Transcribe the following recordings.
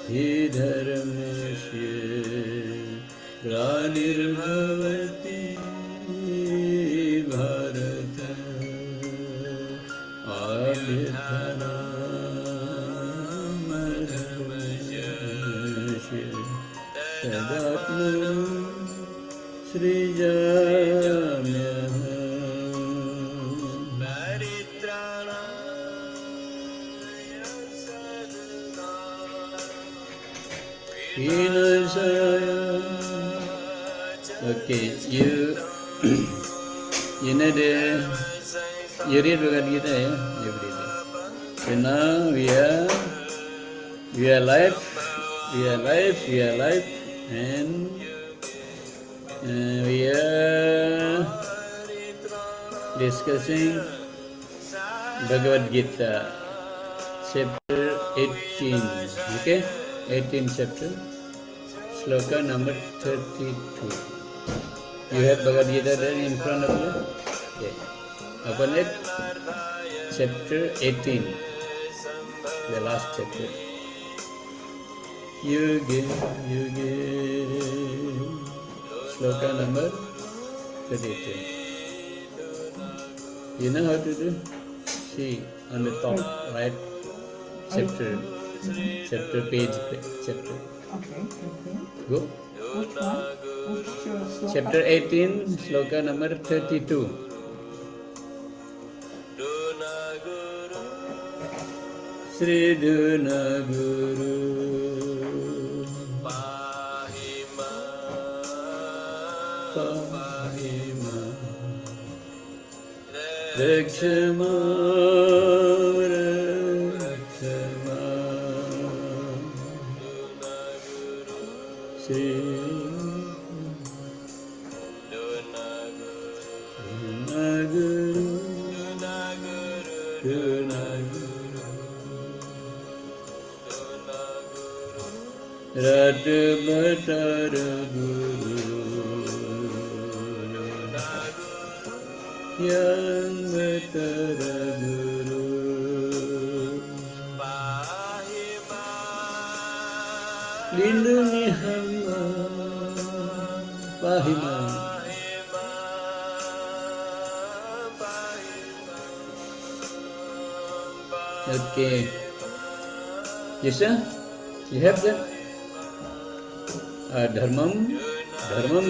हि धर्मस्य ग्लानिर्भवति Bharat अभ्युत्थानमधर्मस्य तदात्मनो सृजाम्यहम् Okay, you know you read Bhagavad Gita, yeah? Every day. So now we are live, and we are discussing Bhagavad Gita, chapter 18. Okay, 18 chapter, sloka number 32. You have Bhagavad Gita there in front of you? Okay. Open it. Chapter 18. The last chapter. Yuge. Sloka number 32. You know how to do? See on the top right chapter. Chapter page. Chapter. Okay. Go. Which one? Which sloka? Chapter 18, sloka number 32. Sri Duna Guru Pahima Rakshama Sri Duna Guru Ratu Bhattara Guru Yang Bhattara Guru Lindungi hamba Pahima. Okay. Yes, sir? You have that? Dharmam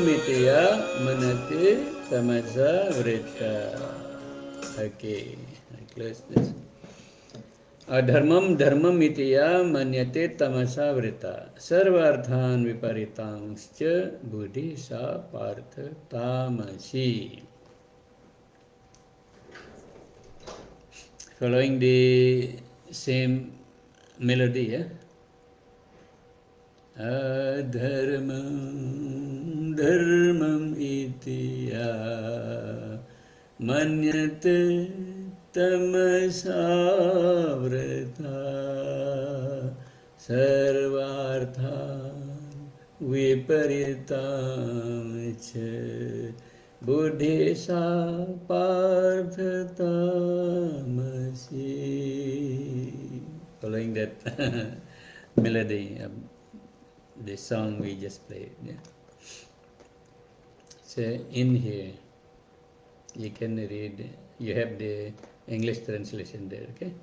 mitya manate tamasa vrita. Okay, I close this. Dharmam mitya manyate tamasa vrita. Sarvarthan viparitamscha buddhi sa partha tamasi. Following the same melody, yeah? Dharmam itiya manyate tamasa vrita sarvarthan viparitam cha buddhi sa partha tamasi. Following that melody, the song we just played. Yeah. So in here, you can read. You have the English translation there. Okay.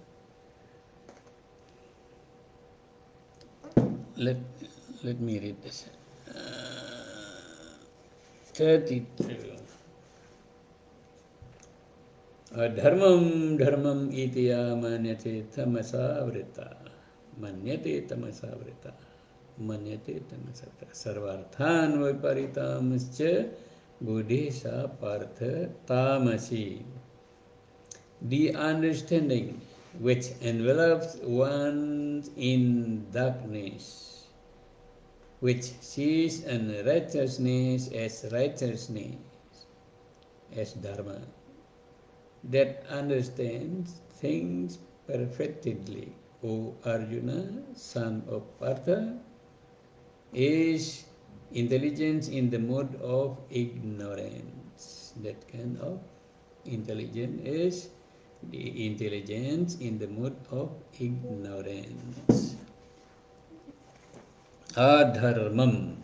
Let me read this. 32. Dharmam itiya manyate tamasa vrita. Manyate tamasa vrita. Manyate tamasa vrita. Sarvarthan viparitamscha buddhi sa partha tamasi. The understanding which envelops one in darkness, which sees unrighteousness as righteousness, as dharma, that understands things perfectly, O Arjuna, son of Partha, is intelligence in the mode of ignorance. That kind of intelligence is the intelligence in the mode of ignorance. Adharmam.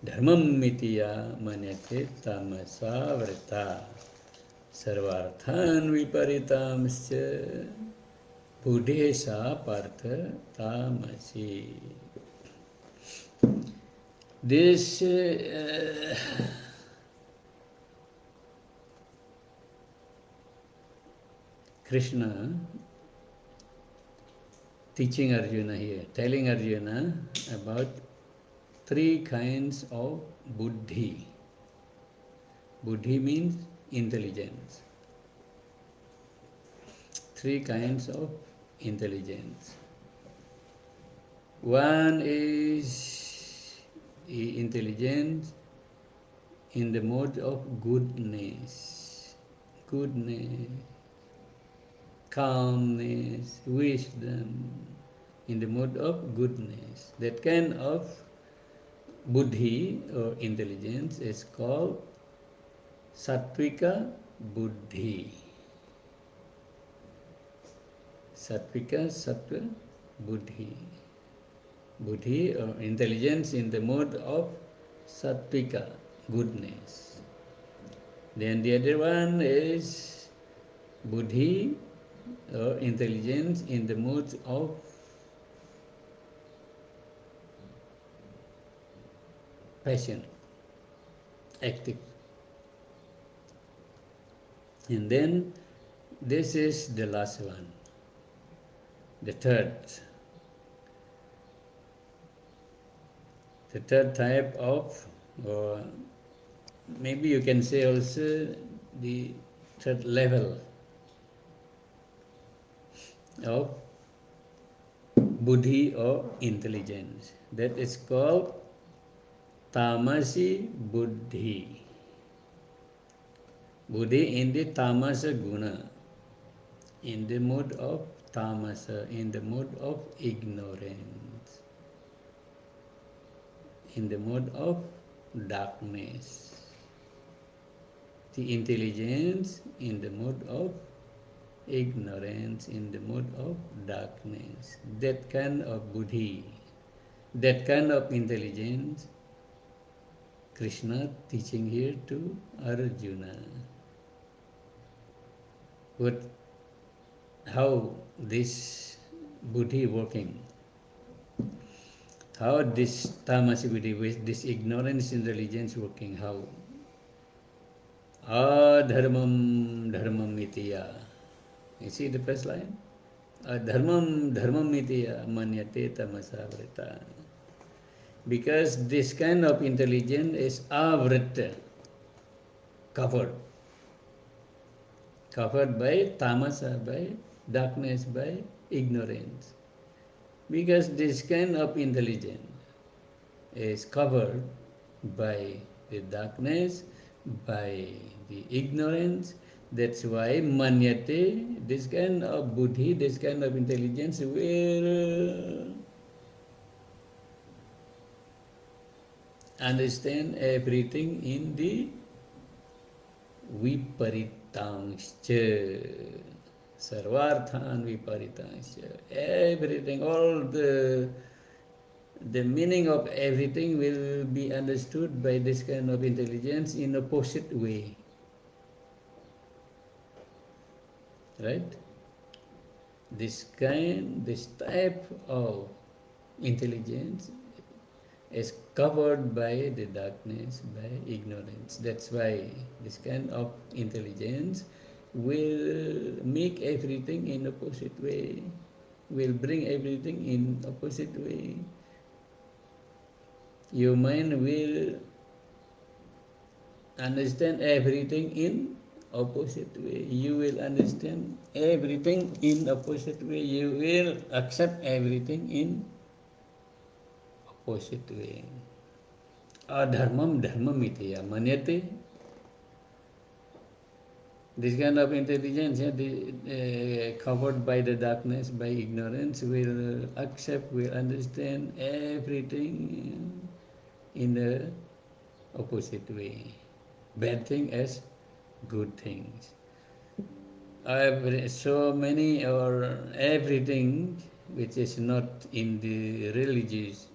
Dharmam mitiya manyate tamasa vrita. Sarvarthan viparitamsya buddhesa partha tamasi. This Krishna teaching Arjuna here, telling Arjuna about three kinds of buddhi. Buddhi means intelligence. Three kinds of intelligence. One is intelligence in the mode of goodness, calmness, wisdom, in the mode of goodness. That kind of buddhi or intelligence is called sattvika buddhi. Sattvika, sattva, buddhi. Buddhi or intelligence in the mode of sattvika, goodness. Then the other one is buddhi or intelligence in the mode of passion, active. And then this is the last one, the third type of, or maybe you can say also the third level of buddhi or intelligence. That is called tamasi buddhi. Buddhi in the tamasa guna, in the mode of tamasa, in the mode of ignorance, in the mode of darkness. The intelligence in the mode of ignorance, in the mode of darkness. That kind of buddhi, that kind of intelligence, Krishna teaching here to Arjuna. How this buddhi working? How this tamasi buddhi, with this ignorance intelligence working? How? Adharmam dharmam mitiya. You see the first line? Adharmam dharmam mitiya manyate tamasa vrita. Because this kind of intelligence is avrita, covered by tamasa, by darkness, by ignorance. Because this kind of intelligence is covered by the darkness, by the ignorance. That's why manyate, this kind of buddhi, this kind of intelligence will understand everything in the viparitangscha, sarvarthan viparitangscha. Everything, all the meaning of everything will be understood by this kind of intelligence in opposite way. Right? This type of intelligence is covered by the darkness, by ignorance. That's why this kind of intelligence will make everything in opposite way, will bring everything in opposite way. Your mind will understand everything in opposite way. You will understand everything in opposite way. You will accept everything in opposite way. Adharmam dharmam itiya manyate. This kind of intelligence, covered by the darkness, by ignorance, will accept, will understand everything in the opposite way. Bad thing as good things. So many or everything which is not in the religious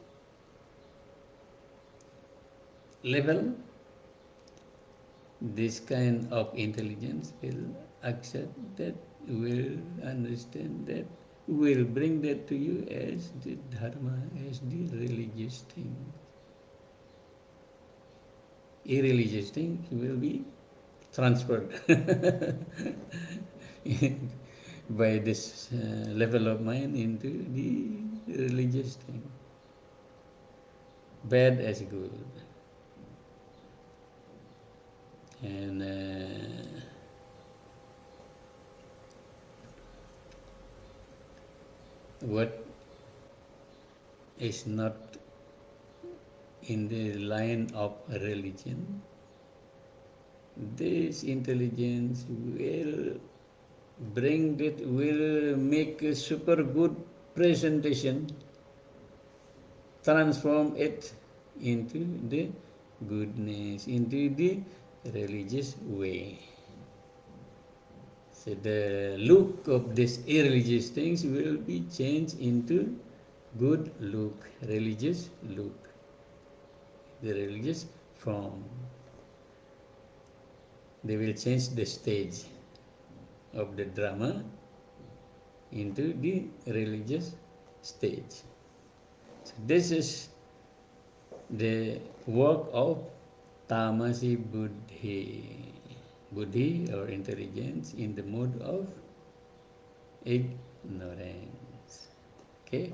level, this kind of intelligence will accept that, will understand that, will bring that to you as the dharma, as the religious thing. Irreligious thing will be transferred by this level of mind into the religious thing. Bad as good. And what is not in the line of religion, this intelligence will bring that, will make a super good presentation, transform it into the goodness, into the religious way. So the look of these irreligious things will be changed into good look, religious look, the religious form. They will change the stage of the drama into the religious stage. So this is the work of tamasi buddhi, buddhi or intelligence in the mode of ignorance. Okay.